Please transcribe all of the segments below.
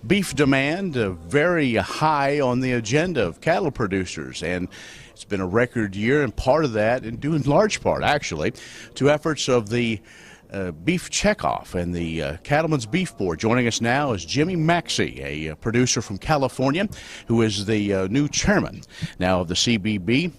beef demand very high on the agenda of cattle producers, and it's been a record year, and part of that, and due in large part actually, to efforts of the beef checkoff and the Cattlemen's Beef Board. Joining us now is Jimmy Maxey, a producer from California, who is the new chairman now of the CBB,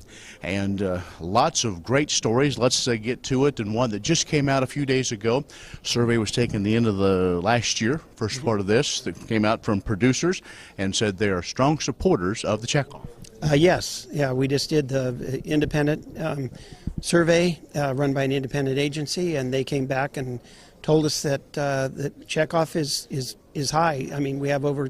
and lots of great stories. Let's get to it, and one that just came out a few days ago. Survey was taken the end of the last year, first part of this, that came out from producers and said they are strong supporters of the checkoff. Yes, we just did the independent survey run by an independent agency, and they came back and told us that the checkoff is high. I mean, we have over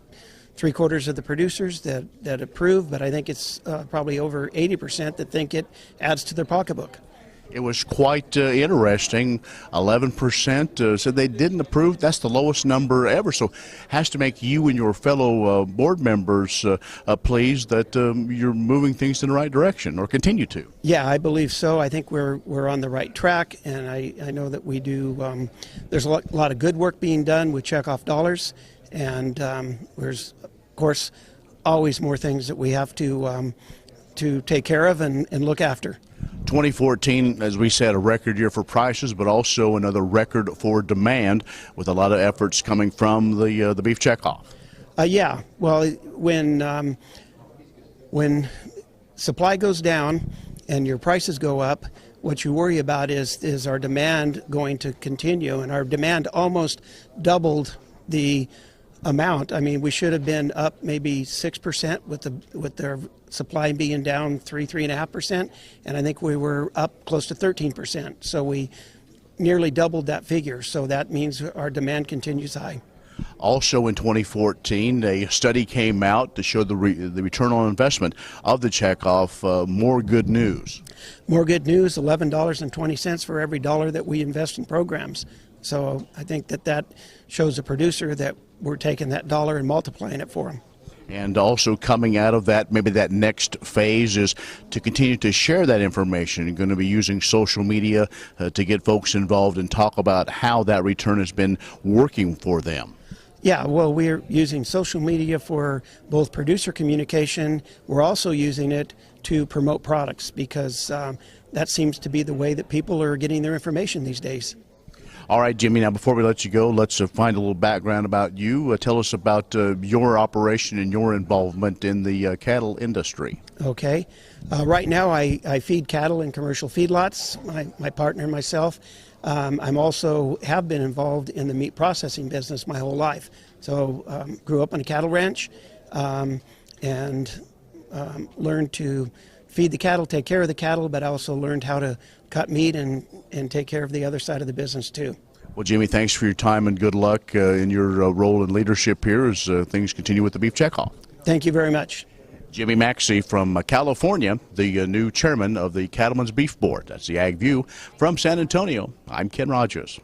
3/4 of the producers that approve, but I think it's probably over 80% that think it adds to their pocketbook. It was quite interesting. 11% said they didn't approve. That's the lowest number ever. So has to make you and your fellow board members pleased that you're moving things in the right direction, or continue to. Yeah, I believe so. I think we're on the right track, and I know that we do. There's a lot of good work being done with checkoff dollars, and there's, of course, always more things that we have to take care of and look after. 2014, as we said, a record year for prices, but also another record for demand, with a lot of efforts coming from the beef checkoff. Yeah, well, when supply goes down and your prices go up, what you worry about is our demand going to continue, and our demand almost doubled the amount. I mean, we should have been up maybe 6% with their supply being down 3.5%, and I think we were up close to 13%. So we nearly doubled that figure. So that means our demand continues high. Also in 2014, a study came out to show the return on investment of the checkoff. More good news. More good news, $11.20 for every dollar that we invest in programs. So I think that shows the producer that we're taking that dollar and multiplying it for them. And also coming out of that, maybe that next phase is to continue to share that information. You're going to be using social media to get folks involved and talk about how that return has been working for them. Yeah, well, we're using social media for both producer communication. We're also using it to promote products, because that seems to be the way that people are getting their information these days. All right, Jimmy, now before we let you go, let's find a little background about you. Tell us about your operation and your involvement in the cattle industry. Okay. Right now I feed cattle in commercial feedlots, my partner and myself. I'm also have been involved in the meat processing business my whole life. So grew up on a cattle ranch and learned to feed the cattle, take care of the cattle, but I also learned how to cut meat and take care of the other side of the business too. Well, Jimmy, thanks for your time and good luck in your role in leadership here as things continue with the beef checkoff. Thank you very much. Jimmy Maxey from California, the new chairman of the Cattlemen's Beef Board. That's the Ag View from San Antonio. I'm Ken Rogers.